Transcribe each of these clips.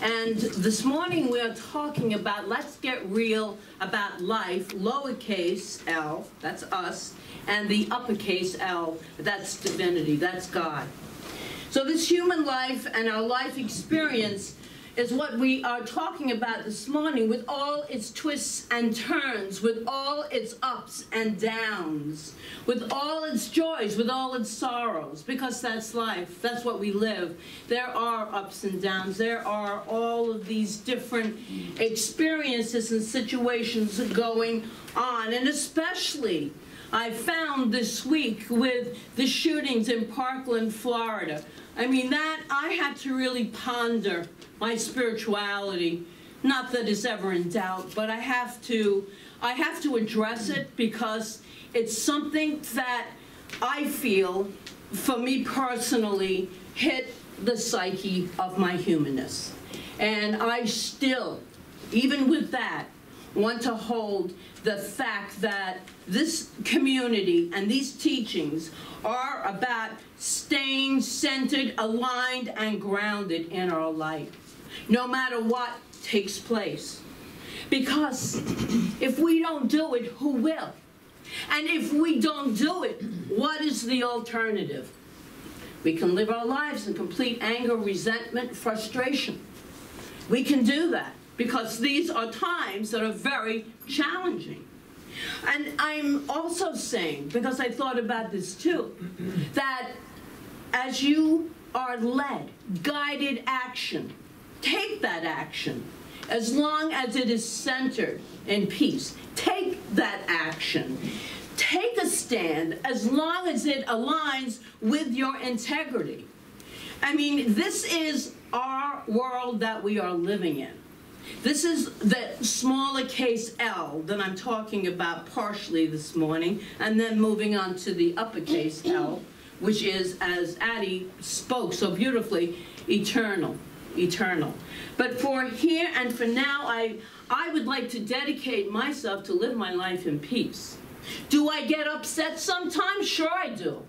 And this morning we are talking about, let's get real about life, lowercase l, that's us, and the uppercase L, that's divinity, that's God. So this human life and our life experience is what we are talking about this morning, with all its twists and turns, with all its ups and downs, with all its joys, with all its sorrows, because that's life. That's what we live. There are ups and downs. There are all of these different experiences and situations going on, and especially I found this week with the shootings in Parkland, Florida. I mean, that I had to really ponder my spirituality. Not that it's ever in doubt, but I have to address it, because it's something that I feel, for me personally, hit the psyche of my humanness. And I still, even with that, want to hold the fact that this community and these teachings are about staying centered, aligned, and grounded in our life, no matter what takes place. Because if we don't do it, who will? And if we don't do it, what is the alternative? We can live our lives in complete anger, resentment, frustration. We can do that, because these are times that are very challenging. And I'm also saying, because I thought about this too, that as you are led, guided action, take that action, as long as it is centered in peace. Take that action. Take a stand, as long as it aligns with your integrity. I mean, this is our world that we are living in. This is the smaller case L that I'm talking about partially this morning, and then moving on to the uppercase L, which is, as Addie spoke so beautifully, eternal, eternal. But for here and for now, I would like to dedicate myself to live my life in peace. Do I get upset sometimes? Sure I do.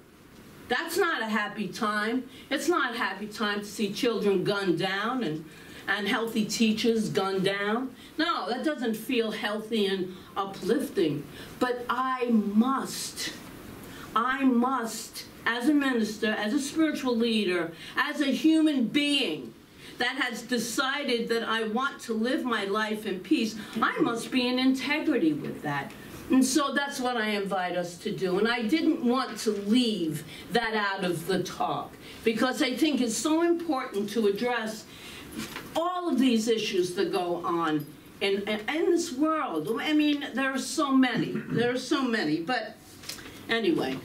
That's not a happy time. It's not a happy time to see children gunned down and healthy teachers gunned down. No, that doesn't feel healthy and uplifting. But I must, as a minister, as a spiritual leader, as a human being that has decided that I want to live my life in peace, I must be in integrity with that. And so that's what I invite us to do. And I didn't want to leave that out of the talk, because I think it's so important to address all of these issues that go on in this world. I mean, there are so many. There are so many. But anyway,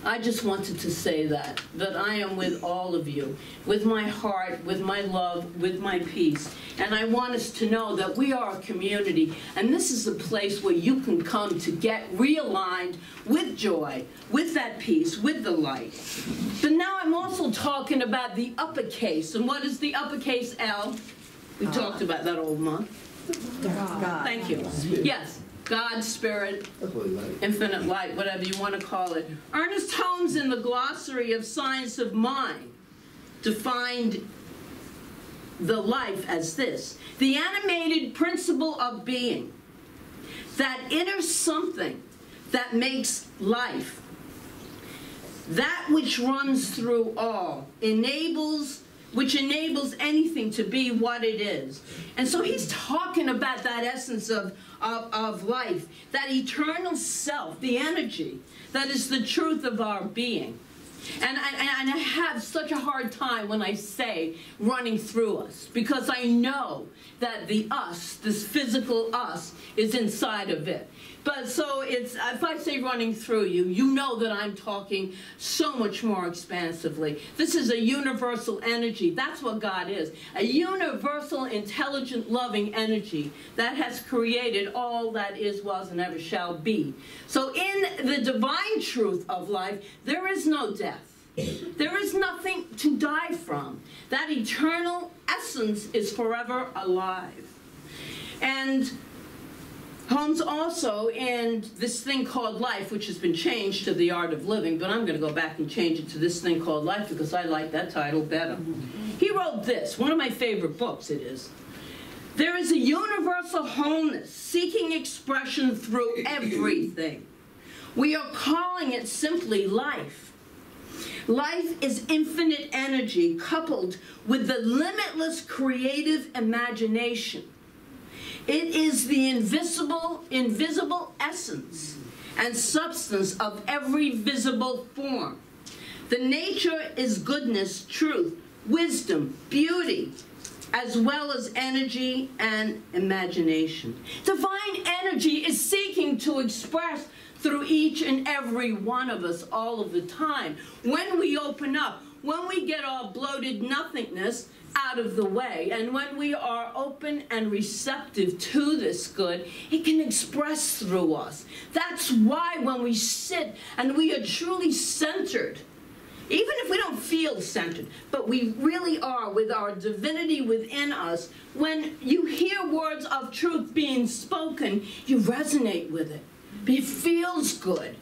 I just wanted to say that I am with all of you, with my heart, with my love, with my peace. And I want us to know that we are a community, and this is a place where you can come to get realigned with joy, with that peace, with the light. But now I'm also talking about the uppercase. And what is the uppercase L? We talked about that all month. God. Thank you. Yes. God, Spirit, Infinite Light, whatever you want to call it. Ernest Holmes, in the Glossary of Science of Mind, defined the life as this: the animated principle of being, that inner something that makes life, that which runs through all, which enables anything to be what it is. And so he's talking about that essence of life, that eternal self, the energy that is the truth of our being. And I have such a hard time when I say running through us, because I know that the us, this physical us, is inside of it. But so it's, if I say running through you, you know that I'm talking so much more expansively. This is a universal energy. That's what God is. A universal, intelligent, loving energy that has created all that is, was, and ever shall be. So in the divine truth of life, there is no death. There is nothing to die from. That eternal essence is forever alive. And Holmes also, in this thing called life, which has been changed to The Art of Living, but I'm going to go back and change it to this thing called life because I like that title better. He wrote this, one of my favorite books it is. There is a universal wholeness seeking expression through everything. We are calling it simply life. Life is infinite energy coupled with the limitless creative imagination. It is the invisible essence and substance of every visible form. The nature is goodness, truth, wisdom, beauty, as well as energy and imagination. Divine energy is seeking to express through each and every one of us all of the time. When we open up, when we get our bloated nothingness out of the way, and when we are open and receptive to this good, it can express through us. That's why when we sit and we are truly centered, even if we don't feel centered, but we really are with our divinity within us, when you hear words of truth being spoken, you resonate with it. It feels good.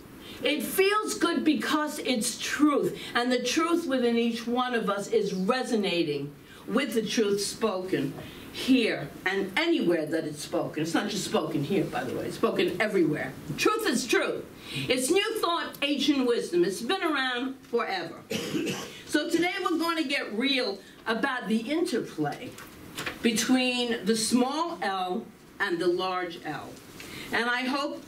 It feels good because it's truth, and the truth within each one of us is resonating with the truth spoken here and anywhere that it's spoken. It's not just spoken here, by the way. It's spoken everywhere. Truth is truth. It's new thought, ancient wisdom. It's been around forever. So today we're going to get real about the interplay between the small L and the large L. And I hope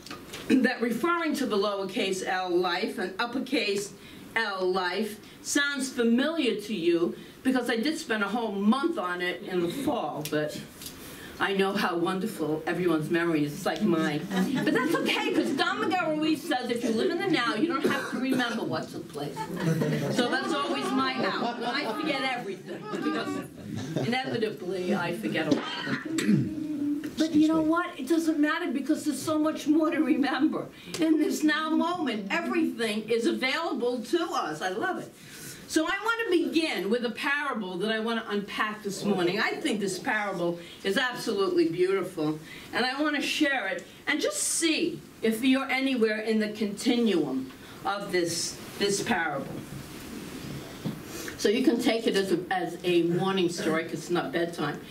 that referring to the lowercase l life and uppercase L life sounds familiar to you, because I did spend a whole month on it in the fall, but I know how wonderful everyone's memory is. It's like mine. But that's okay, because Don Miguel Ruiz says if you live in the now, you don't have to remember what took place. So that's always my out. I forget everything, because inevitably I forget a lot. But you know what? It doesn't matter, because there's so much more to remember. In this now moment, everything is available to us. I love it. So I want to begin with a parable that I want to unpack this morning. I think this parable is absolutely beautiful, and I want to share it and just see if you're anywhere in the continuum of this parable. So you can take it as a morning story, because it's not bedtime.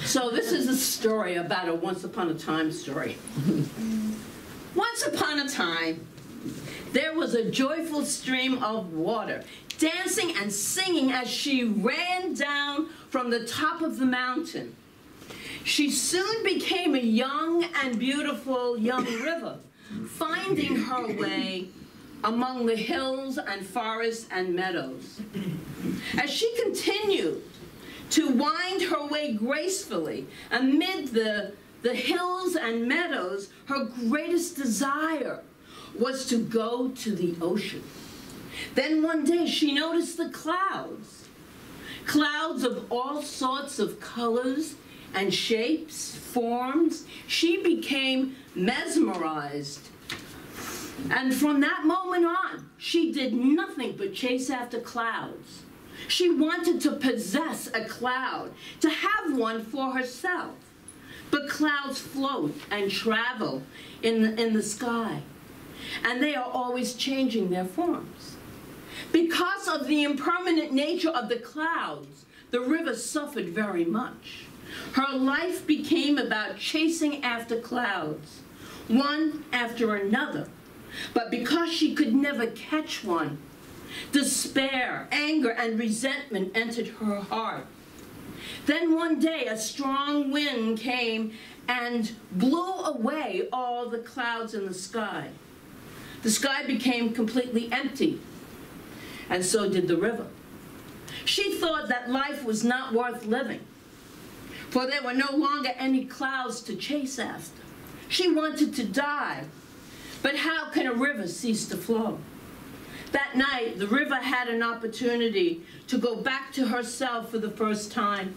So this is a story about a once upon a time story. Once upon a time, there was a joyful stream of water, dancing and singing as she ran down from the top of the mountain. She soon became a young and beautiful young river, finding her way among the hills and forests and meadows. As she continued to wind her way gracefully amid the hills and meadows, her greatest desire was to go to the ocean. Then one day she noticed the clouds. Clouds of all sorts of colors and shapes, forms. She became mesmerized. And from that moment on, she did nothing but chase after clouds. She wanted to possess a cloud, to have one for herself. But clouds float and travel in the sky, and they are always changing their forms. Because of the impermanent nature of the clouds, the river suffered very much. Her life became about chasing after clouds, one after another. But because she could never catch one, despair, anger, and resentment entered her heart. Then one day a strong wind came and blew away all the clouds in the sky. The sky became completely empty, and so did the river. She thought that life was not worth living, for there were no longer any clouds to chase after. She wanted to die, but how can a river cease to flow? That night, the river had an opportunity to go back to herself for the first time.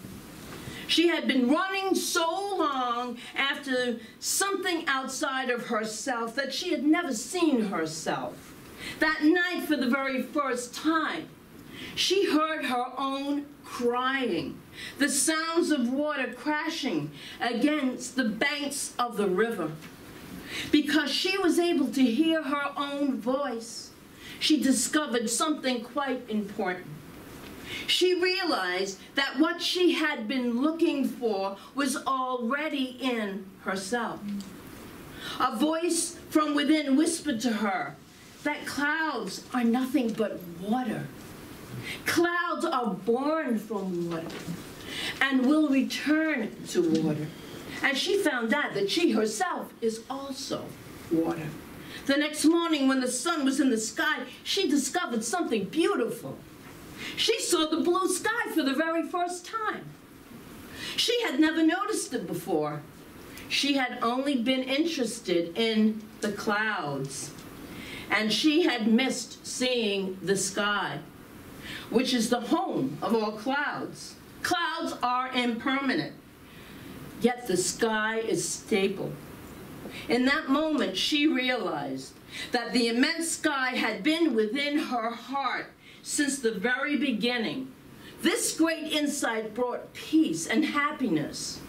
She had been running so long after something outside of herself that she had never seen herself. That night, for the very first time, she heard her own crying, the sounds of water crashing against the banks of the river. Because she was able to hear her own voice, she discovered something quite important. She realized that what she had been looking for was already in herself. A voice from within whispered to her that clouds are nothing but water. Clouds are born from water and will return to water. And she found out that she herself is also water. The next morning when the sun was in the sky, she discovered something beautiful. She saw the blue sky for the very first time. She had never noticed it before. She had only been interested in the clouds. And she had missed seeing the sky, which is the home of all clouds. Clouds are impermanent, yet the sky is stable. In that moment, she realized that the immense sky had been within her heart since the very beginning. This great insight brought peace and happiness.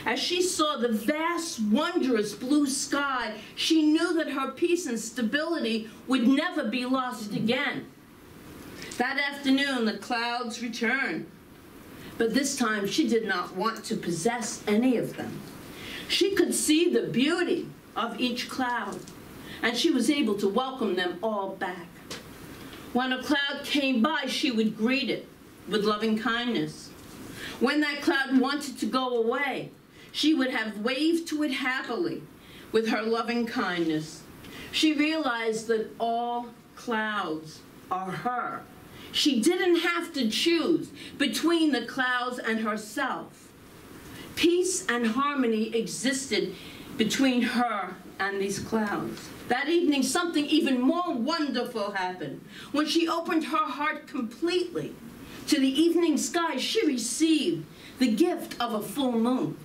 As she saw the vast, wondrous blue sky, she knew that her peace and stability would never be lost again. That afternoon, the clouds returned. But this time, she did not want to possess any of them. She could see the beauty of each cloud, and she was able to welcome them all back. When a cloud came by, she would greet it with loving kindness. When that cloud wanted to go away, she would have waved to it happily with her loving kindness. She realized that all clouds are her. She didn't have to choose between the clouds and herself. Peace and harmony existed between her and these clouds. That evening, something even more wonderful happened. When she opened her heart completely to the evening sky, she received the gift of a full moon.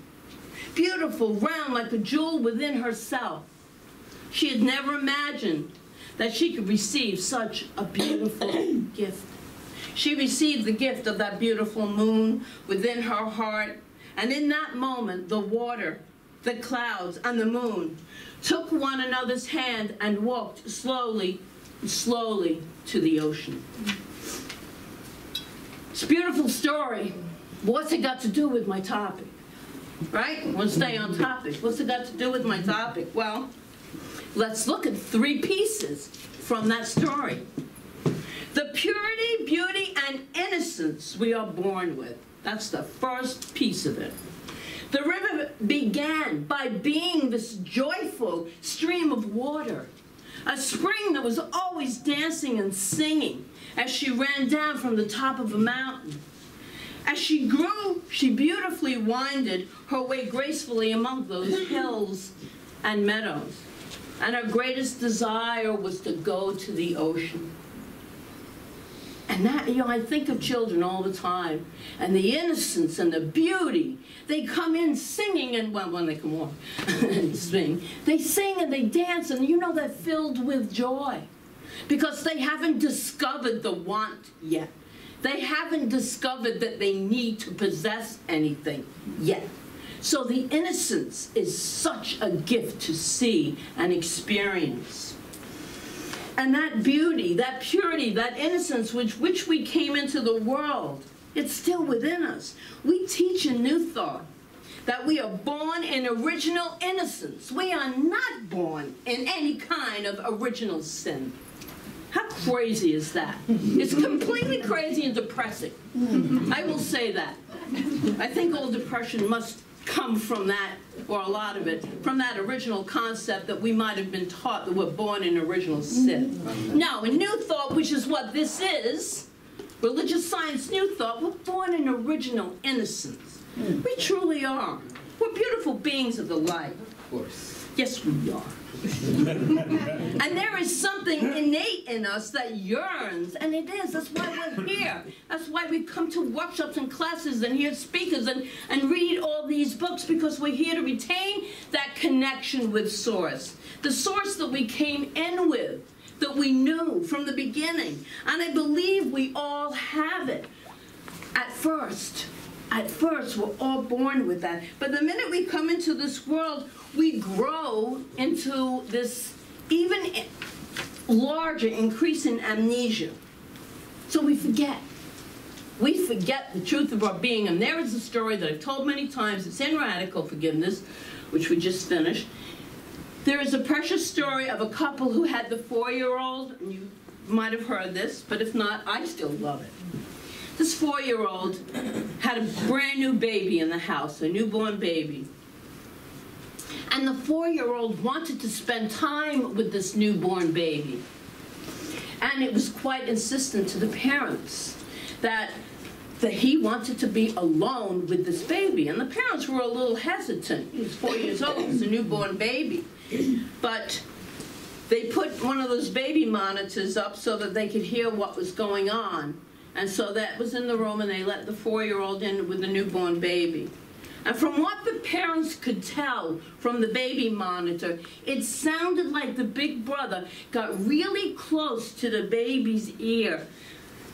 Beautiful, round like a jewel within herself. She had never imagined that she could receive such a beautiful gift. She received the gift of that beautiful moon within her heart, and in that moment, the water, the clouds, and the moon took one another's hand and walked slowly, slowly to the ocean. It's a beautiful story. What's it got to do with my topic? Right? We'll stay on topic. What's it got to do with my topic? Well, let's look at 3 pieces from that story. The purity, beauty, and innocence we are born with. That's the first piece of it. The river began by being this joyful stream of water, a spring that was always dancing and singing as she ran down from the top of a mountain. As she grew, she beautifully winded her way gracefully among those hills and meadows. And her greatest desire was to go to the ocean. And that, I think of children all the time, and the innocence and the beauty. They come in singing, and when they come on and sing, they sing and they dance, and they're filled with joy because they haven't discovered the want yet. They haven't discovered that they need to possess anything yet. So the innocence is such a gift to see and experience. And that beauty, that purity, that innocence with which we came into the world, it's still within us. We teach in New Thought that we are born in original innocence. We are not born in any kind of original sin. How crazy is that? It's completely crazy and depressing. I will say that. I think all depression must come from that, or a lot of it, from that original concept that we might have been taught that we're born in original sin. Now, in New Thought, which is what this is, religious science New Thought, we're born in original innocence. We truly are. We're beautiful beings of the light. Of course. Yes, we are. And there is something innate in us that yearns, and it is. That's why we're here. That's why we come to workshops and classes and hear speakers and read all these books, because we're here to retain that connection with Source. The Source that we came in with, that we knew from the beginning. And I believe we all have it at first. at first, we're all born with that. But the minute we come into this world, we grow into this even larger increase in amnesia. So we forget. We forget the truth of our being. And there is a story that I've told many times. It's in Radical Forgiveness, which we just finished. There is a precious story of a couple who had the 4-year-old. And you might have heard this, but if not, I still love it. This 4-year-old had a brand new baby in the house, a newborn baby. And the 4-year-old wanted to spend time with this newborn baby. And it was quite insistent to the parents that he wanted to be alone with this baby. And the parents were a little hesitant. He was 4 years old, it was a newborn baby. But they put one of those baby monitors up so that they could hear what was going on. And so that was in the room, and they let the 4-year-old in with the newborn baby. And from what the parents could tell from the baby monitor, it sounded like the big brother got really close to the baby's ear,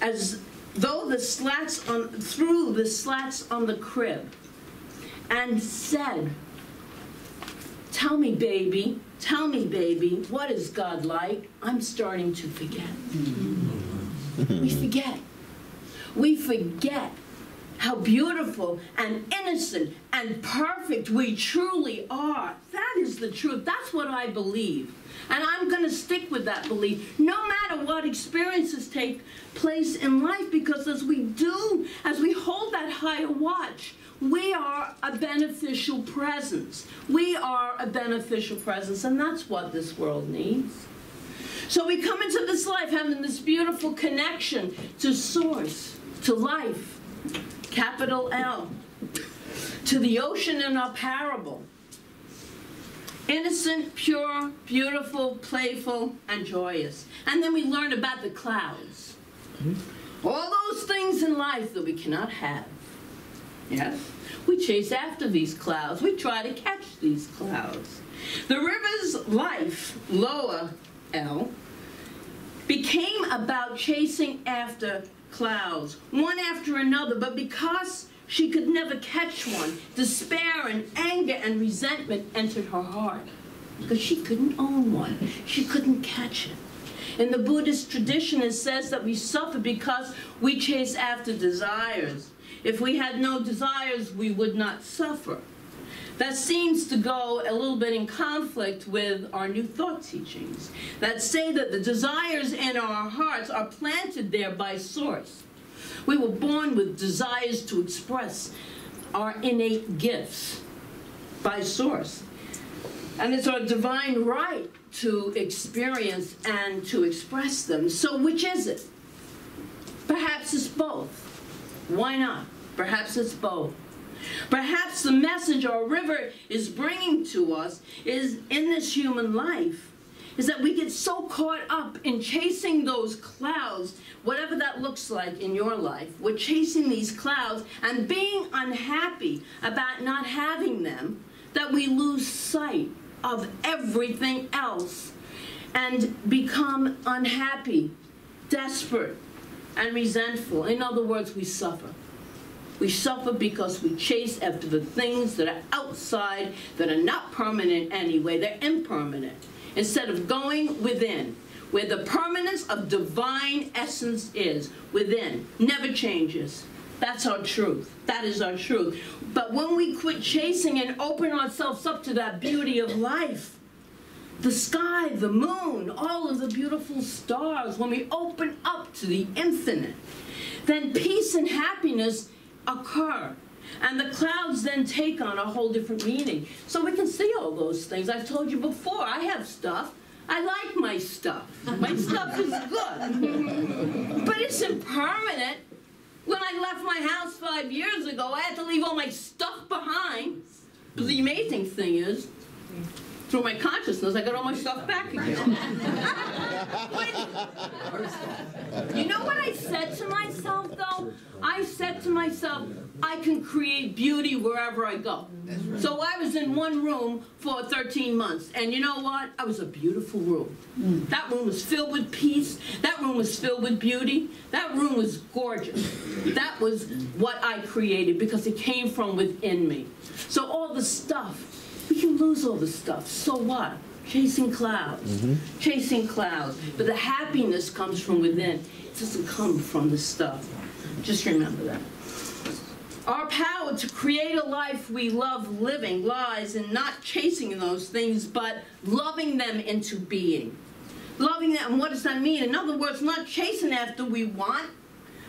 as though through the slats on the crib, and said, tell me, baby, what is God like? I'm starting to forget. We forget. We forget how beautiful and innocent and perfect we truly are. That is the truth. That's what I believe. And I'm going to stick with that belief, no matter what experiences take place in life, because as we hold that higher watch, we are a beneficial presence. We are a beneficial presence, and that's what this world needs. So we come into this life having this beautiful connection to Source, to life, capital L, to the ocean in our parable. Innocent, pure, beautiful, playful, and joyous. And then we learn about the clouds. All those things in life that we cannot have. Yes? We chase after these clouds. We try to catch these clouds. The river's life, lower L, became about chasing after clouds, one after another, but because she could never catch one, despair and anger and resentment entered her heart, because she couldn't own one. She couldn't catch it. In the Buddhist tradition, it says that we suffer because we chase after desires. If we had no desires, we would not suffer. That seems to go a little bit in conflict with our New Thought teachings that say that the desires in our hearts are planted there by Source. We were born with desires to express our innate gifts by Source. And it's our divine right to experience and to express them. So which is it? Perhaps it's both. Why not? Perhaps it's both. Perhaps the message our river is bringing to us is in this human life is that we get so caught up in chasing those clouds, whatever that looks like in your life. We're chasing these clouds and being unhappy about not having them, that we lose sight of everything else and become unhappy, desperate, and resentful. In other words, we suffer. We suffer because we chase after the things that are outside, that are not permanent anyway. They're impermanent. Instead of going within, where the permanence of divine essence is, within, never changes. That's our truth. That is our truth. But when we quit chasing and open ourselves up to that beauty of life, the sky, the moon, all of the beautiful stars, when we open up to the infinite, then peace and happiness occur. And the clouds then take on a whole different meaning. So we can see all those things. I've told you before, I have stuff. I like my stuff. My stuff is good. But it's impermanent. When I left my house 5 years ago, I had to leave all my stuff behind. But the amazing thing is, through my consciousness, I got all my stuff back again. You know what I said to myself, though? I said to myself, I can create beauty wherever I go. So I was in one room for 13 months, and you know what? It was a beautiful room. That room was filled with peace. That room was filled with beauty. That room was gorgeous. That was what I created because it came from within me. So all the stuff, we can lose all the stuff. So what? Chasing clouds. Chasing clouds. But the happiness comes from within. It doesn't come from the stuff. Just remember that. Our power to create a life we love living lies in not chasing those things, but loving them into being. Loving them, and what does that mean? In other words, not chasing after we want,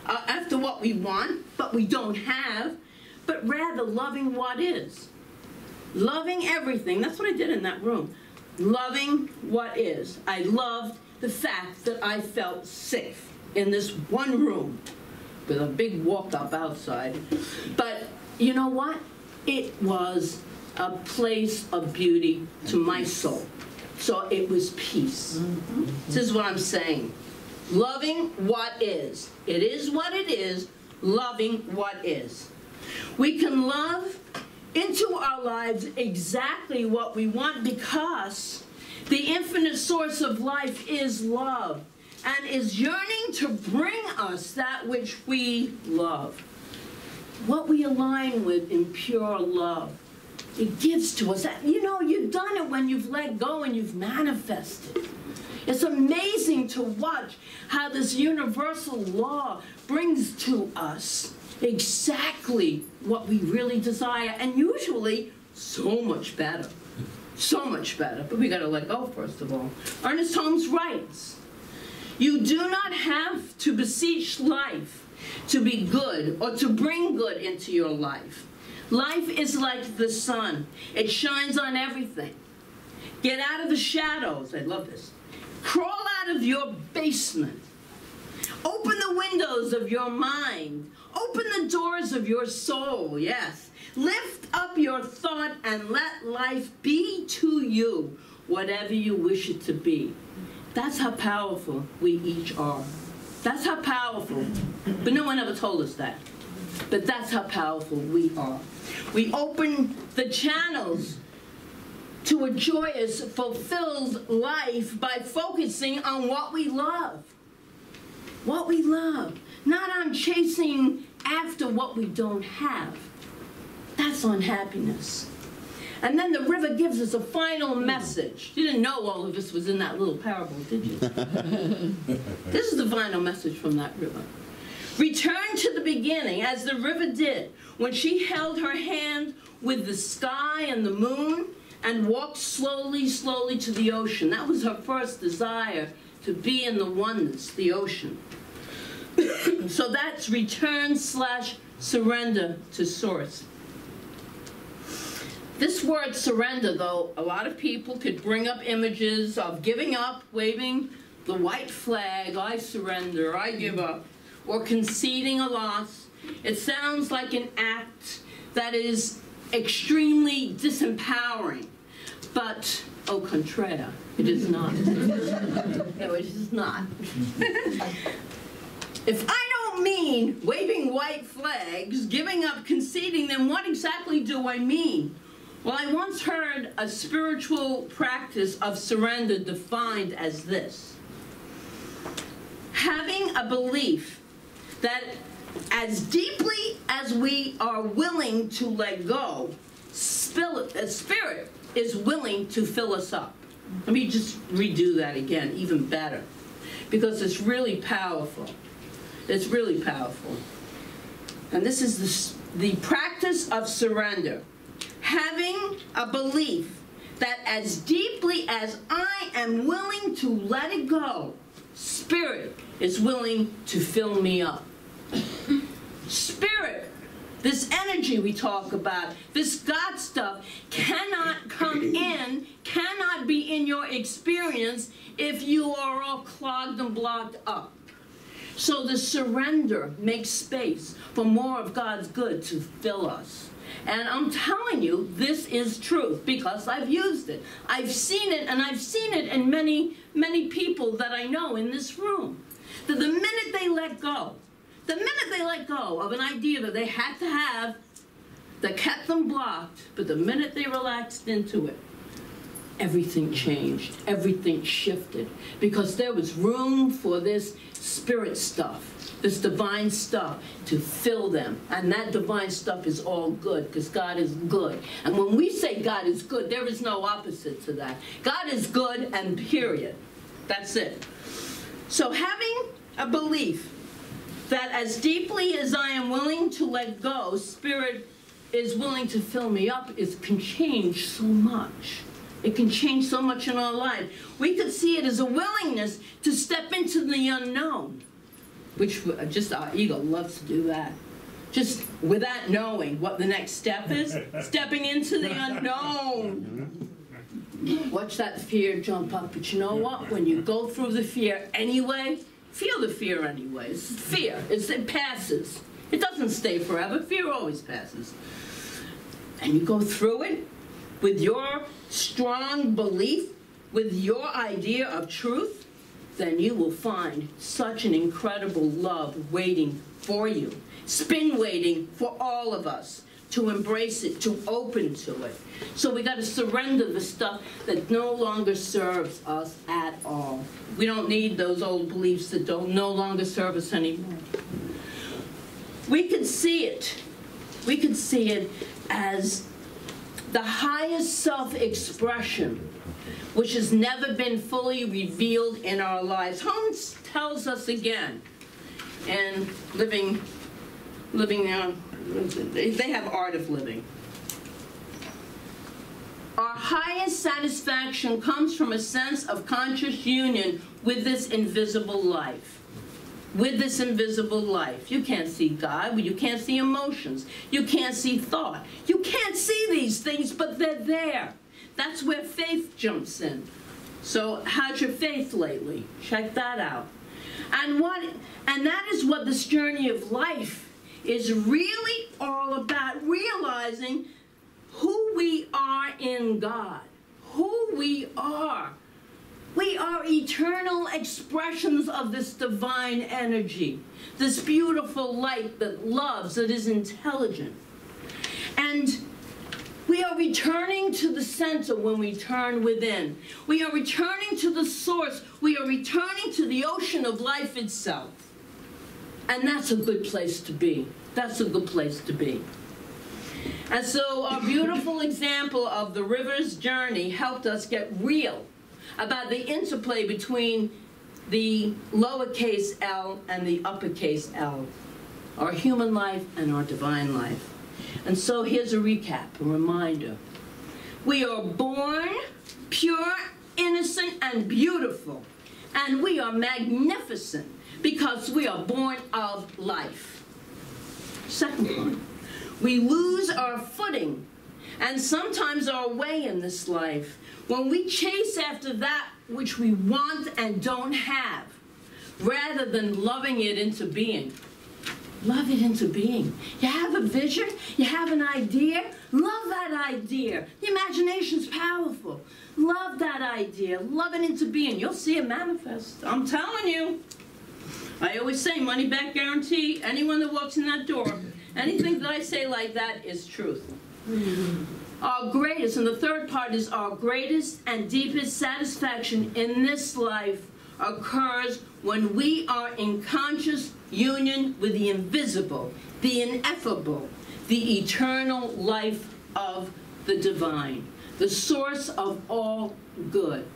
after what we want, but we don't have, but rather loving what is. Loving everything. That's what I did in that room. Loving what is. I loved the fact that I felt safe in this one room with a big walk-up outside. But you know what? It was a place of beauty to my soul. So it was peace. This is what I'm saying. Loving what is. It is what it is. Loving what is. We can love into our lives exactly what we want because the infinite source of life is love and is yearning to bring us that which we love. What we align with in pure love. It gives to us. You know, you've done it when you've let go and you've manifested. It's amazing to watch how this universal law brings to us exactly what we really desire, and usually so much better. So much better. But we got to let go first of all. Ernest Holmes writes, "You do not have to beseech life to be good or to bring good into your life. Life is like the sun. It shines on everything. Get out of the shadows." I love this. "Crawl out of your basement. Open the windows of your mind. Open the doors of your soul." Yes. "Lift up your thought and let life be to you whatever you wish it to be." That's how powerful we each are. That's how powerful. But no one ever told us that. But that's how powerful we are. We open the channels to a joyous, fulfilled life by focusing on what we love. What we love. Not on chasing after what we don't have. That's unhappiness. And then the river gives us a final message. You didn't know all of this was in that little parable, did you? This is the final message from that river. "Return to the beginning, as the river did, when she held her hand with the sky and the moon and walked slowly, slowly to the ocean." That was her first desire, to be in the oneness, the ocean. So that's return/surrender to source. This word surrender, though, a lot of people could bring up images of giving up, waving the white flag, "I surrender, I give up," or conceding a loss. It sounds like an act that is extremely disempowering, but au contraire, it is not. No, it is not. If I don't mean waving white flags, giving up, conceding, then what exactly do I mean? Well, I once heard a spiritual practice of surrender defined as this: having a belief that as deeply as we are willing to let go, Spirit is willing to fill us up. Let me just redo that again, even better, because it's really powerful. It's really powerful. And this is the practice of surrender. Having a belief that as deeply as I am willing to let it go, Spirit is willing to fill me up. Spirit, this energy we talk about, this God stuff, cannot come in, cannot be in your experience if you are all clogged and blocked up. So the surrender makes space for more of God's good to fill us. And I'm telling you, this is truth because I've used it. I've seen it, and I've seen it in many, many people that I know in this room. That the minute they let go of an idea that they had to have, that kept them blocked, but the minute they relaxed into it, everything changed, everything shifted, because there was room for this spirit stuff, this divine stuff to fill them. And that divine stuff is all good, because God is good. And when we say God is good, there is no opposite to that. God is good, and period. That's it. So having a belief that as deeply as I am willing to let go, Spirit is willing to fill me up, can change so much. It can change so much in our life. We could see it as a willingness to step into the unknown, which just our ego loves to do that. Just without knowing what the next step is, stepping into the unknown. Watch that fear jump up. But you know what? When you go through the fear anyway, feel the fear anyway. It's fear. It passes. It doesn't stay forever. Fear always passes. And you go through it with your strong belief, with your idea of truth, then you will find such an incredible love waiting for you. It's been waiting for all of us to embrace it, to open to it. So we got to surrender the stuff that no longer serves us at all. We don't need those old beliefs that no longer serve us anymore. We could see it. We could see it as the highest self-expression, which has never been fully revealed in our lives. Holmes tells us again, and living now, they have Art of Living. Our highest satisfaction comes from a sense of conscious union with this invisible life. With this invisible life. You can't see God, you can't see emotions, you can't see thought. You can't see these things, but they're there. That's where faith jumps in. So how's your faith lately? Check that out. And that is what this journey of life is really all about, realizing who we are in God, who we are. We are eternal expressions of this divine energy, this beautiful light that loves, that is intelligent. And we are returning to the center when we turn within. We are returning to the source. We are returning to the ocean of life itself. And that's a good place to be. That's a good place to be. And so our beautiful example of the river's journey helped us get real about the interplay between the lowercase l and the uppercase L, our human life and our divine life. And so here's a recap, a reminder. We are born pure, innocent, and beautiful. And we are magnificent because we are born of life. Second point, we lose our footing and sometimes our way in this life when we chase after that which we want and don't have, rather than loving it into being. Love it into being. You have a vision, you have an idea, love that idea. The imagination's powerful. Love that idea, love it into being. You'll see it manifest. I'm telling you. I always say money back guarantee. Anyone that walks in that door, anything that I say like that is truth. Our greatest, and the third part is our greatest and deepest satisfaction in this life occurs when we are in conscious union with the invisible, the ineffable, the eternal life of the divine, the source of all good.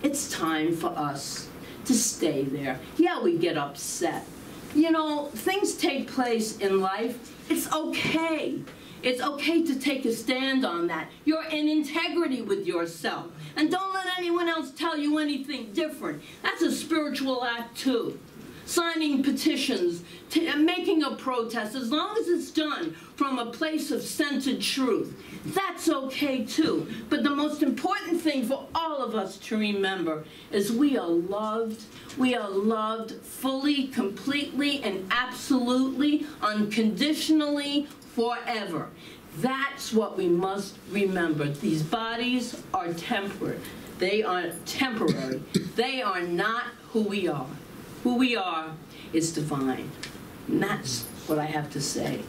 It's time for us to stay there. Yeah, we get upset. You know, things take place in life. It's okay. It's okay to take a stand on that. You're in integrity with yourself. And don't let anyone else tell you anything different. That's a spiritual act too. Signing petitions, making a protest, as long as it's done from a place of centered truth, that's okay too. But the most important thing for all of us to remember is we are loved. We are loved fully, completely, and absolutely, unconditionally, forever. That's what we must remember. These bodies are temporary. They are temporary. They are not who we are. Who we are is divine. And that's what I have to say.